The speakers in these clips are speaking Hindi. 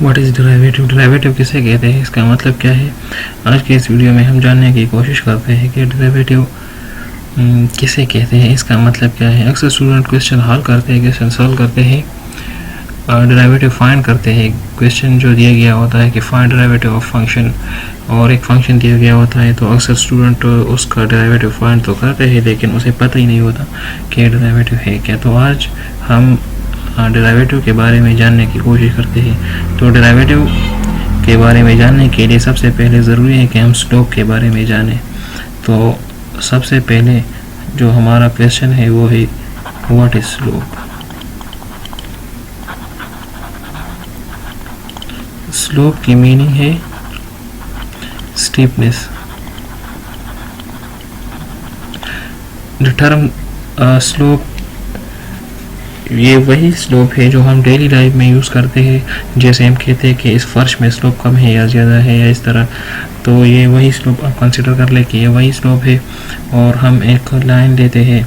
व्हाट इज़ डेरिवेटिव, डेरिवेटिव किसे कहते हैं, इसका मतलब क्या है। आज के इस वीडियो में हम जानने की कोशिश करते हैं कि डेरिवेटिव किसे कहते हैं, इसका मतलब क्या है। अक्सर स्टूडेंट क्वेश्चन हल करते हैं, क्वेश्चन सॉल्व करते हैं, डेरिवेटिव फाइंड करते हैं। क्वेश्चन जो दिया गया होता है कि फाइंड डेरिवेटिव ऑफ फंक्शन, और एक फंक्शन दिया गया होता है, तो अक्सर स्टूडेंट उसका डेरिवेटिव फाइंड तो करते हैं लेकिन उसे पता ही नहीं होता कि डेरिवेटिव है क्या। तो आज हम डेरिवेटिव के बारे में जानने की कोशिश करते हैं। तो डेरिवेटिव के बारे में जानने के लिए सबसे पहले ज़रूरी है कि हम स्लोप के बारे में जानें। तो सबसे पहले जो हमारा क्वेश्चन है वो है व्हाट इज स्लोप। स्लोप की मीनिंग है स्टीपनेस। द टर्म स्लोप, ये वही स्लोप है जो हम डेली लाइफ में यूज़ करते हैं। जैसे हम कहते हैं कि इस फर्श में स्लोप कम है या ज़्यादा है या इस तरह, तो ये वही स्लोप आप कंसिडर कर ले कि ये वही स्लोप है। और हम एक लाइन लेते हैं,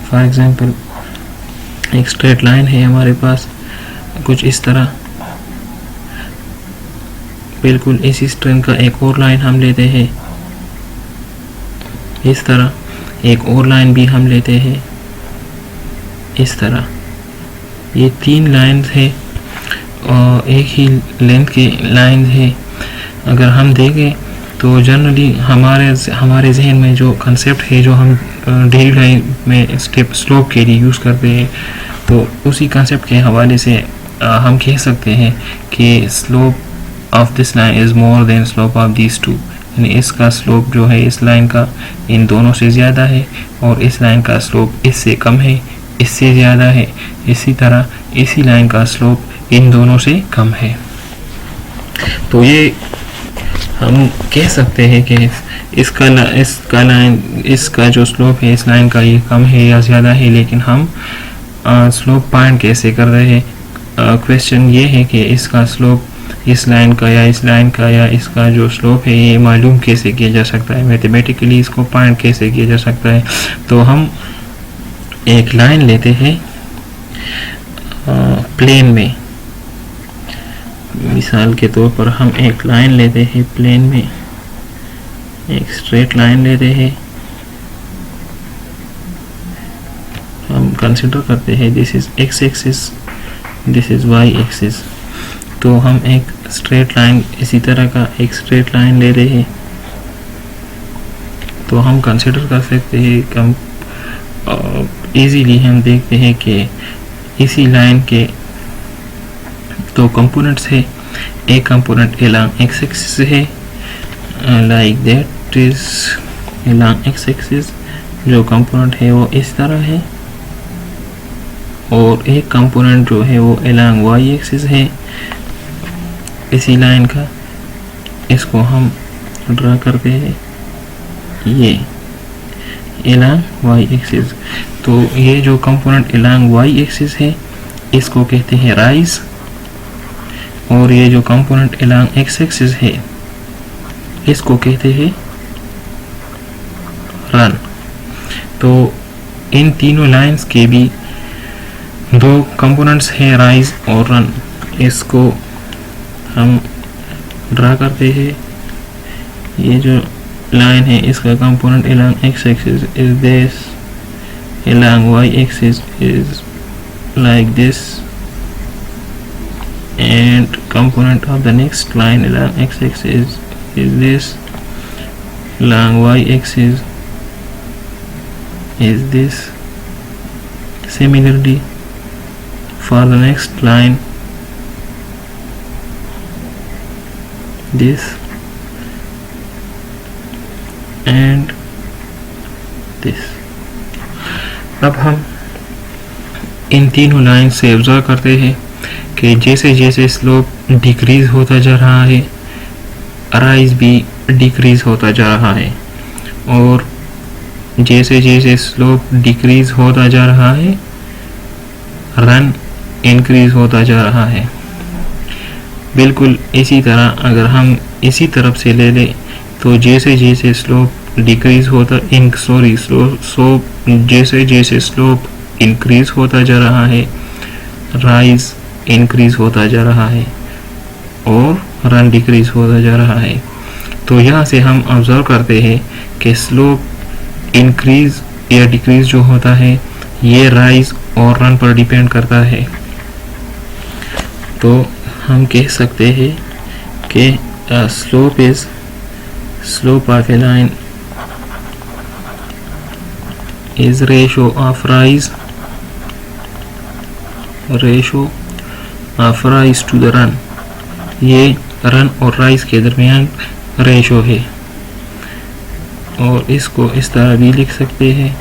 फॉर एग्जांपल एक स्ट्रेट लाइन है हमारे पास कुछ इस तरह, बिल्कुल इसी स्ट्रेंथ का एक और लाइन हम लेते हैं इस तरह, एक और लाइन भी हम लेते हैं इस तरह। ये तीन लाइन्स है और एक ही लेंथ की लाइन है। अगर हम देखें तो जनरली हमारे जहन में जो कंसेप्ट है जो हम डेली लाइफ में स्लोप के लिए यूज़ करते हैं, तो उसी कंसेप्ट के हवाले से हम कह सकते हैं कि slope of this line is more than slope of this two, यानी इसका स्लोप जो है इस लाइन का इन दोनों से ज़्यादा है और इस लाइन का स्लोप इससे कम है, इससे ज़्यादा है। इसी तरह इसी लाइन का स्लोप इन दोनों से कम है। तो ये हम कह सकते हैं कि इसका जो स्लोप है इस लाइन का ये कम है या ज़्यादा है, लेकिन हम स्लोप फाइंड कैसे कर रहे हैं। क्वेश्चन ये है कि इसका स्लोप इस लाइन का या इस लाइन का या इसका जो स्लोप है ये मालूम कैसे किया जा सकता है, मैथमेटिकली इसको फाइंड कैसे किया जा सकता है। तो हम एक लाइन लेते हैं प्लेन में, मिसाल के तौर पर हम एक लाइन लेते हैं प्लेन में, एक स्ट्रेट लाइन लेते हैं। हम कंसिडर करते हैं this is X axis, this is Y axis. तो हम एक स्ट्रेट लाइन, इसी तरह का एक स्ट्रेट लाइन ले रहे हैं, तो हम कंसिडर कर सकते हैं कि हम इजीली हम देखते हैं कि इसी लाइन के दो कंपोनेंट्स है। एक कंपोनेंट अलोंग एक्स एक्सिस है, like that is along X axis, जो कंपोनेंट है वो इस तरह है, और एक कंपोनेंट जो है वो अलोंग वाई एक्सिस है इसी लाइन का। इसको हम ड्रा करते हैं ये अलोंग वाई एक्सिस। तो ये जो कंपोनेंट अलोंग वाई एक्सिस है इसको कहते हैं राइज, और ये जो कंपोनेंट अलोंग एक्स एक्सिस है इसको कहते हैं रन। तो इन तीनों लाइंस के भी दो कंपोनेंट्स हैं राइज और रन। इसको हम ड्रा करते हैं। ये जो लाइन है इसका component along X axis is this, along Y axis is like this, and component of the next line along x-axis is this, along y-axis is this. Similarly for the next line, this and this. अब हम इन तीनों लाइन से ऑब्जर्व करते हैं कि जैसे जैसे स्लोप डिक्रीज होता जा रहा है, राइज भी डिक्रीज होता जा रहा है, और जैसे जैसे स्लोप डिक्रीज होता जा रहा है रन इंक्रीज होता जा रहा है। बिल्कुल इसी तरह अगर हम इसी तरफ से ले लें तो जैसे जैसे स्लोप डिक्रीज होता जैसे जैसे स्लोप इंक्रीज होता जा रहा है, राइज इंक्रीज होता जा रहा है। और रन डिक्रीज होता जा रहा है। तो यहाँ से हम ऑब्जर्व करते हैं कि स्लोप इंक्रीज या डिक्रीज जो होता है ये राइज और रन पर डिपेंड करता है। तो हम कह सकते हैं कि slope of a line is ratio of rise to the run। ये रन और राइज के दरमियान रेशो है, और इसको इस तरह भी लिख सकते हैं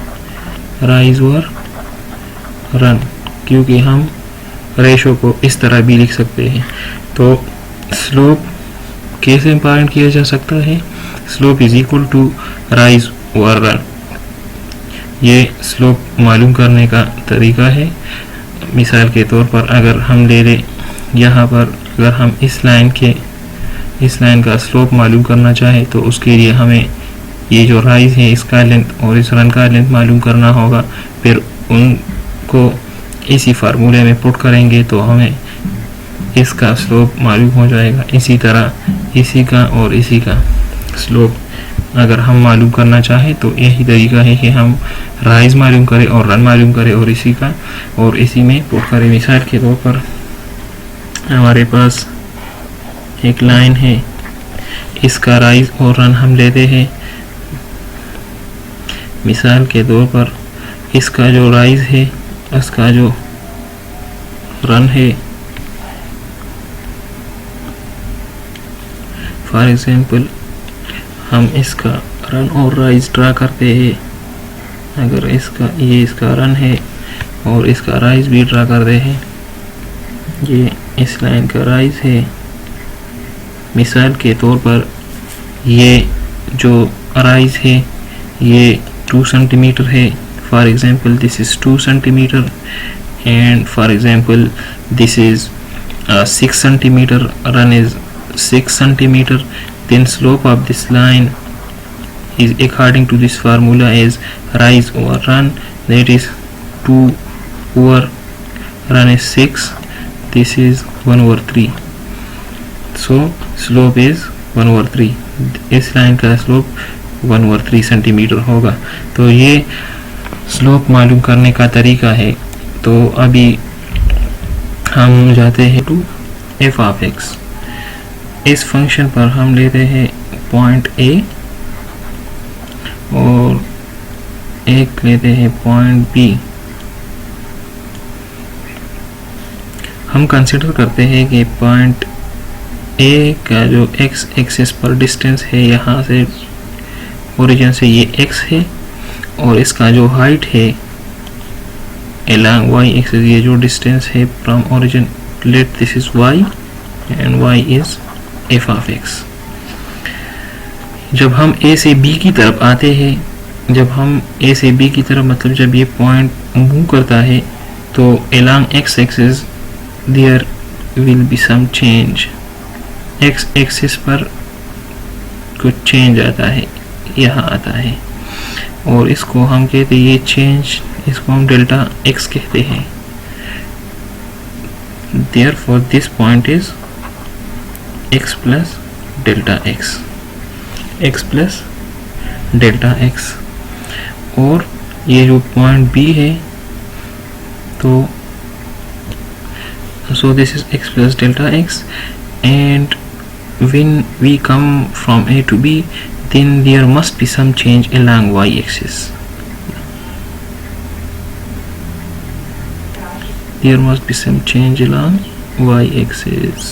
राइज और रन, क्योंकि हम रेशो को इस तरह भी लिख सकते हैं। तो स्लोप कैसे इंपॉर्टेंट किया जा सकता है? Slope is equal to rise और रन। ये स्लोप मालूम करने का तरीका है। मिसाल के तौर पर अगर हम ले लें यहाँ पर, अगर हम इस लाइन का स्लोप मालूम करना चाहे तो उसके लिए हमें ये जो राइज है इसका लेंथ और इस रन का लेंथ मालूम करना होगा। फिर उनको इसी फार्मूले में पुट करेंगे तो हमें इसका स्लोप मालूम हो जाएगा। इसी तरह इसी का और इसी का स्लोप अगर हम मालूम करना चाहें तो यही तरीका है कि हम राइज मालूम करें और रन मालूम करें और इसी का और इसी में पुट करें। मिसाल के तौर पर हमारे पास एक लाइन है, इसका राइज और रन हम लेते हैं। मिसाल के तौर पर इसका जो राइज है, इसका जो रन है, फॉर एग्जाम्पल हम इसका रन और राइज ड्रा करते हैं। अगर इसका रन है और इसका राइज भी ड्रा करते हैं। ये इस लाइन का राइज है। मिसाल के तौर पर ये जो राइज है ये 2 सेंटीमीटर है। For example this is 2 centimetre and for example this is 6 centimeter, run is 6 centimeter, then slope of this line is according to this formula is rise over run, that is 2 over run is 6, this is 1 over 3, so slope is 1 over 3। इस लाइन का स्लोप 1 over 3 सेंटीमीटर होगा। तो ये स्लोप मालूम करने का तरीका है। तो अभी हम जाते हैं टू एफ ऑफ एक्स। इस फंक्शन पर हम लेते हैं पॉइंट ए और एक लेते हैं पॉइंट बी। हम कंसिडर करते हैं कि पॉइंट ए का जो एक्स एक्सिस पर डिस्टेंस है, यहाँ से ओरिजिन से ये एक्स है, और इसका जो हाइट है along y axis, ये जो डिस्टेंस है from origin, let this is y and y is f of x। जब हम a से b की तरफ आते हैं, जब हम a से b की तरफ मतलब जब ये पॉइंट मूव करता है तो along x axis there will be some change। x axis पर कुछ चेंज आता है, यहाँ आता है, और इसको हम कहते हैं ये चेंज, इसको हम डेल्टा x कहते हैं। Therefore this point is x plus delta x, x plus delta x। और ये जो पॉइंट b है तो so this is x plus delta x, and when we come from a to b then there must be some change along y axis, there must be some change along y axis।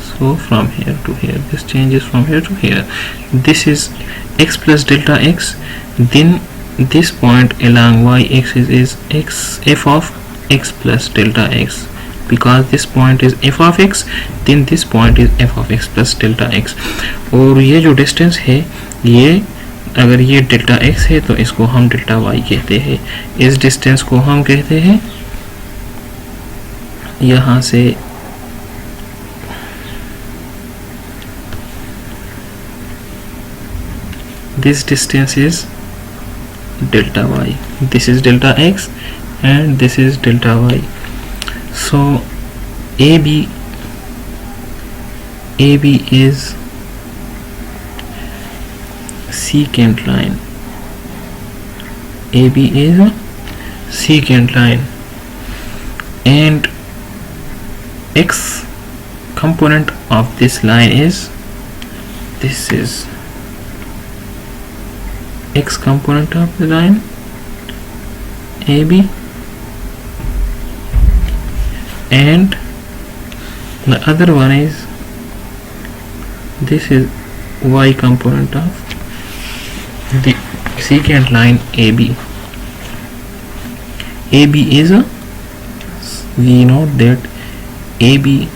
So from here to here, this changes from here to here, this is x plus delta x, then this point along y axis is f of x plus delta x, because this point is f of x, then this point is f of x plus delta x। और ये जो डिस्टेंस है, ये अगर ये डेल्टा x है तो इसको हम डेल्टा y कहते हैं। इस डिस्टेंस को हम कहते हैं यहाँ से this distance is delta y, this is delta x and this is delta y। So AB is secant line. AB is a secant line, and x component of this line is x component of the line AB, and the other one is this is y component of the secant line AB. AB is a, we know that AB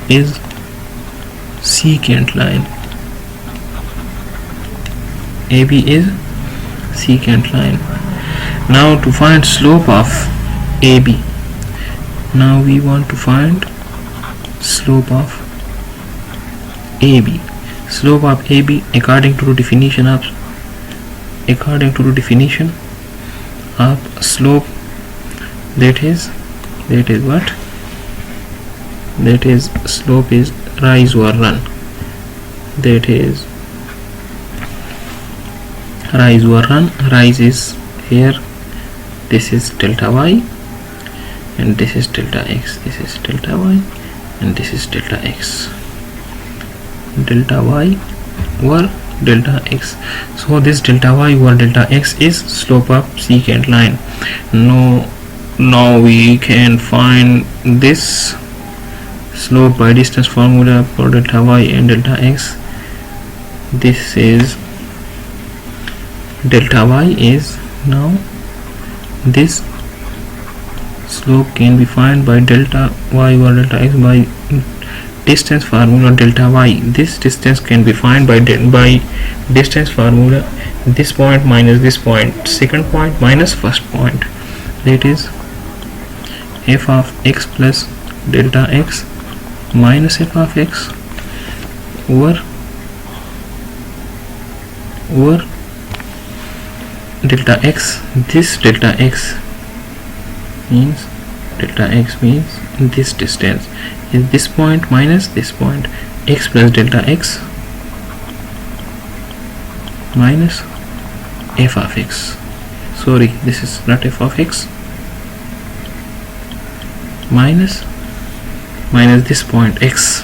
is secant line. AB is secant line. Now to find slope of AB, now we want to find slope of AB. Slope of AB according to the definition of slope, that is what? That is slope is rise or run. That is rise or run. Rise is here. This is delta y, and this is delta x. This is delta y, and this is delta x. Delta y or delta x. So this delta y or delta x is slope of secant line. Now we can find this slope by distance formula for delta y and delta x. This is delta y is, now this slope can be found by delta y or delta x by distance formula delta y. This distance can be found by distance formula this point minus this point, second point minus first point, that is f of x plus delta x minus f of x over delta x. This delta x means this distance is this point minus this point, x plus delta x minus f of x. Sorry, this is not f of x, minus this point x.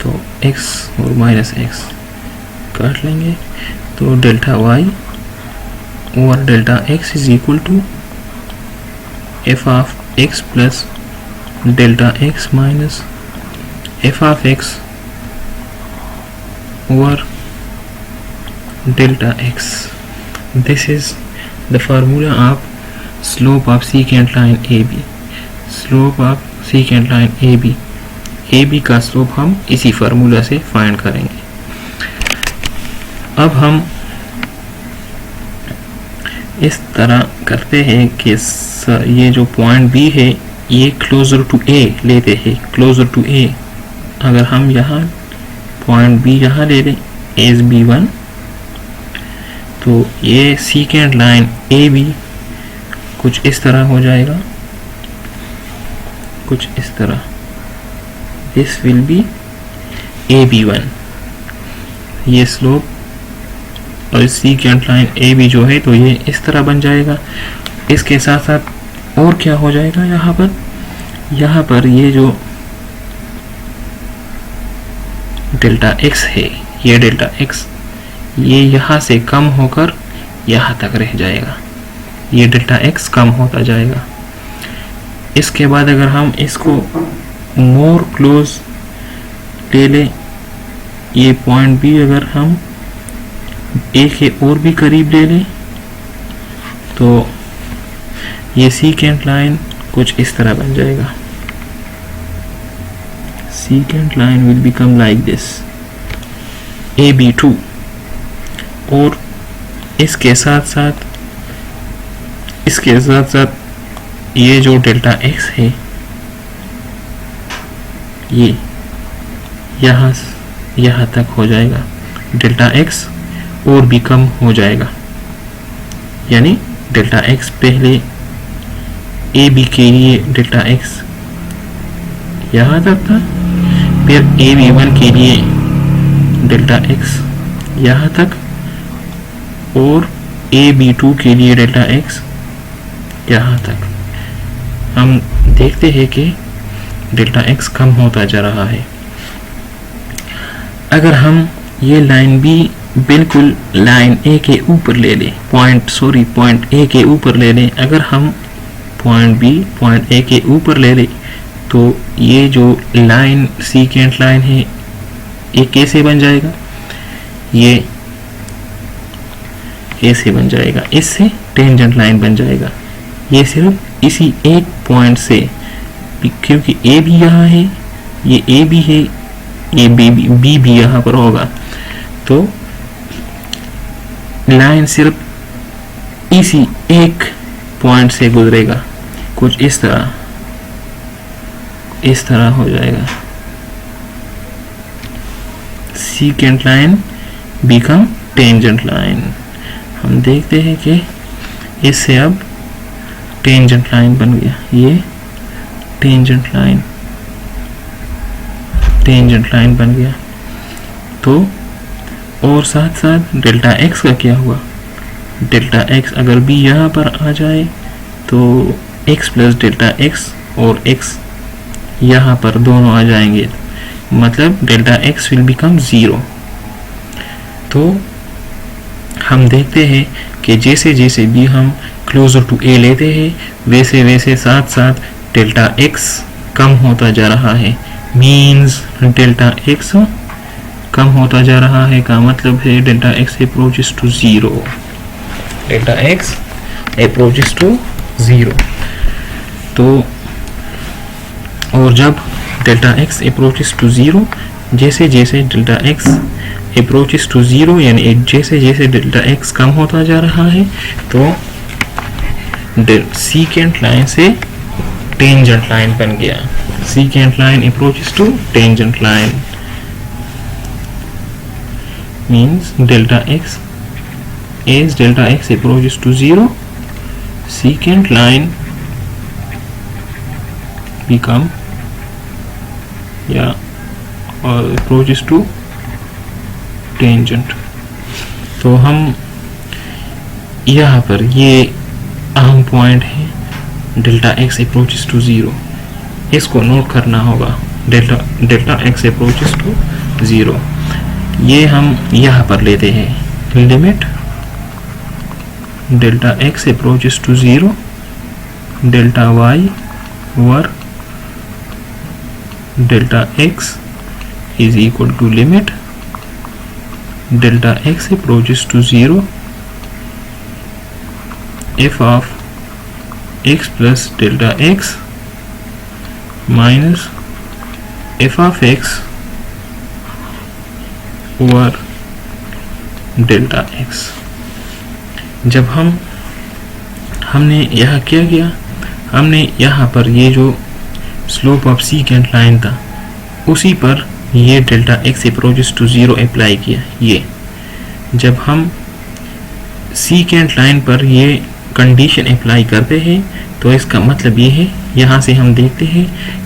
तो x और माइनस x काट लेंगे, तो डेल्टा y और delta x is equal to f of x plus delta x minus f of x over delta x. This is the formula of slope of secant line AB. Slope of secant line AB. AB का स्लोप हम इसी फार्मूला से फाइंड करेंगे. अब हम इस तरह करते हैं कि ये जो पॉइंट B है ये क्लोजर टू A लेते हैं. क्लोजर टू A अगर हम यहाँ पॉइंट B यहाँ ले लें एज B1, तो ये secant लाइन AB कुछ इस तरह हो जाएगा, कुछ इस तरह. This will be AB1. ये स्लोप और secant लाइन AB जो है तो ये इस तरह बन जाएगा. इसके साथ साथ और क्या हो जाएगा, यहाँ पर ये जो डेल्टा x है, ये डेल्टा x ये यहाँ से कम होकर यहाँ तक रह जाएगा. ये डेल्टा x कम होता जाएगा. इसके बाद अगर हम इसको मोर क्लोज ले लें, ये पॉइंट B अगर हम A के और भी करीब ले लें, तो ये secant लाइन कुछ इस तरह बन जाएगा. Secant line will become like this, AB2. और इसके साथ साथ ये जो डेल्टा x है ये यहाँ तक हो जाएगा. डेल्टा x और भी कम हो जाएगा. यानी डेल्टा एक्स पहले ए बी के लिए डेल्टा एक्स यहाँ तक था, फिर ए बी वन के लिए डेल्टा एक्स यहाँ तक, और ए बी टू के लिए डेल्टा एक्स यहाँ तक। हम देखते हैं कि डेल्टा एक्स कम होता जा रहा है। अगर हम ये लाइन बी बिल्कुल लाइन ए के ऊपर ले लें, पॉइंट ए के ऊपर ले लें, अगर हम पॉइंट बी पॉइंट ए के ऊपर ले लें तो ये जो लाइन सीकेंट लाइन है ये कैसे बन जाएगा, ये ऐसे बन जाएगा, इससे टेंजेंट लाइन बन जाएगा। ये सिर्फ इसी एक पॉइंट से, क्योंकि ए भी यहाँ है, ये ए भी है, ये बी भी यहाँ पर होगा, तो लाइन सिर्फ इसी एक पॉइंट से गुजरेगा। कुछ इस तरह हो जाएगा। Secant line become tangent line. हम देखते हैं कि इससे अब टेंजेंट लाइन बन गया, ये टेंजेंट लाइन बन गया। तो और साथ साथ डेल्टा एक्स का क्या हुआ, डेल्टा एक्स अगर भी यहाँ पर आ जाए तो x प्लस डेल्टा एक्स और x यहाँ पर दोनों आ जाएंगे, मतलब डेल्टा एक्स विल बिकम 0। तो हम देखते हैं कि जैसे जैसे भी हम क्लोजर टू ए लेते हैं वैसे वैसे साथ साथ डेल्टा एक्स कम होता जा रहा है। मीन्स डेल्टा एक्स कम होता जा रहा है का मतलब है delta X approaches to 0। Delta X approaches to 0। तो और जब डेल्टा एक्स अप्रोचेस टू 0, जैसे जैसे डेल्टा एक्स अप्रोचेस टू 0 यानी जैसे जैसे डेल्टा एक्स कम होता जा रहा है तो सीकेंट लाइन से टेंजेंट लाइन बन गया। Secant line approaches to tangent line means delta x as delta x approaches to 0, secant line become approaches to tangent। तो हम यहाँ पर ये अहम पॉइंट है डेल्टा एक्स अप्रोचेस टू 0, इसको नोट करना होगा। डेल्टा एक्स अप्रोचेस टू 0 ये हम यहाँ पर लेते हैं limit delta X approaches to 0 delta Y over delta X is equal to limit delta X approaches to 0 f of x plus delta x minus f of x over delta x. जब हमने यहाँ क्या किया, हमने यहाँ पर ये जो स्लोप ऑफ सीकेंट लाइन था उसी पर ये delta X approaches to 0 apply किया। ये जब हम सीकेंट लाइन पर ये कंडीशन अप्लाई करते हैं तो इसका मतलब ये है, यहाँ से हम देखते हैं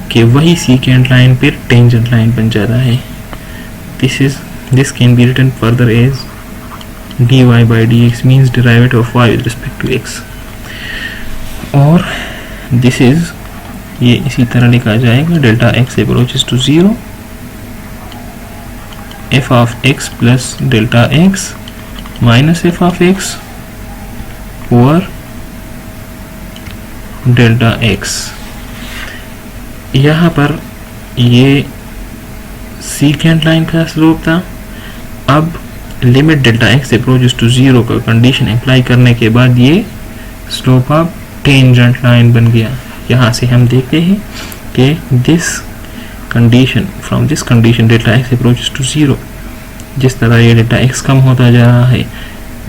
कि वही सीकेंट लाइन पर टेंजेंट लाइन बन जाता है। This can be written further as dy by dx means derivative of y with respect to x, और this is ये इसी तरह लिखा जाएगा delta x approaches to 0 f of x plus delta x minus f of x over delta x। यहाँ पर ये सीकेंट लाइन का स्लोप था। अब limit delta X approaches to 0 का कंडीशन अप्लाई करने के बाद ये स्लोप ऑफ टेंजेंट लाइन बन गया। यहाँ से हम देखते हैं कि from this condition delta X approaches to 0, जिस तरह ये डेल्टा एक्स कम होता जा रहा है,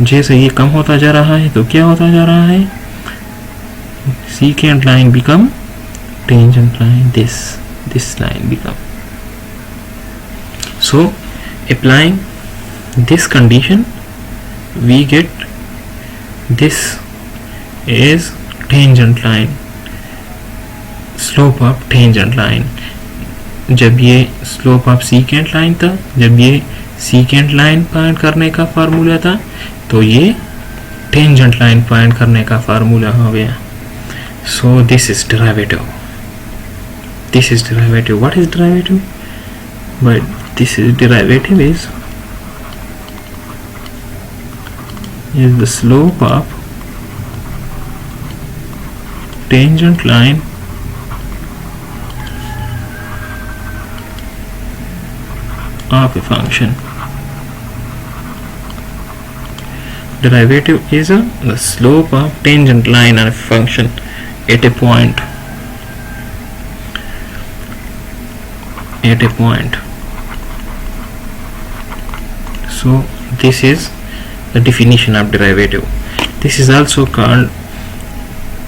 जैसे ये कम होता जा रहा है तो क्या होता जा रहा है, secant line become tangent line, this line become। So applying this condition we get this is tangent line, slope of tangent line. जब ये स्लोप ऑफ सीकेंट लाइन था, जब ये सीकेंट लाइन फाइंड करने का फार्मूला था, तो ये टेंजेंट लाइन फाइंड करने का फार्मूला हो गया। So this is derivative, this is derivative. What is derivative? But this is derivative is the slope of tangent line of a function. Derivative is the slope of tangent line of a function at a point. So this is the definition of derivative. This is also called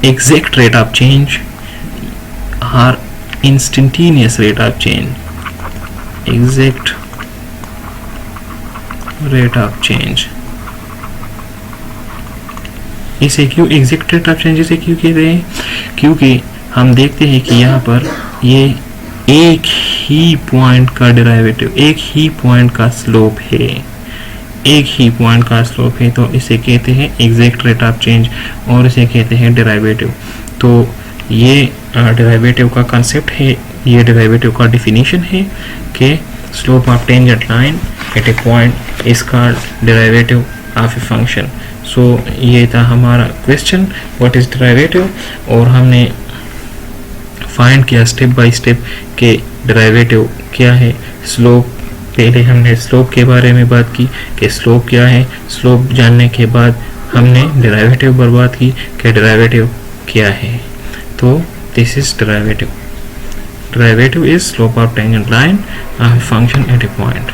exact rate of change or instantaneous rate of change. Exact rate of change. इसे क्यों exact rate of change इसे क्यों कहते हैं? क्योंकि हम देखते हैं कि यहाँ पर ये एक ही पॉइंट का डेरिवेटिव, एक ही पॉइंट का स्लोप है, एक ही पॉइंट का स्लोप है, तो इसे कहते हैं एग्जैक्ट रेट ऑफ चेंज और इसे कहते हैं डेरिवेटिव। तो ये डेरिवेटिव का कंसेप्ट है, ये डेरिवेटिव का डिफिनीशन है कि slope of tangent line at a point is called derivative of a function. So ये था हमारा क्वेश्चन, व्हाट इज डेरिवेटिव, और हमने फाइंड किया स्टेप बाय स्टेप के डेरिवेटिव क्या है। स्लोप, पहले हमने स्लोप के बारे में बात की कि स्लोप क्या है, स्लोप जानने के बाद हमने डेरिवेटिव पर बात की कि डेरिवेटिव क्या है। तो this is derivative. Derivative is slope of tangent line of a function at a point.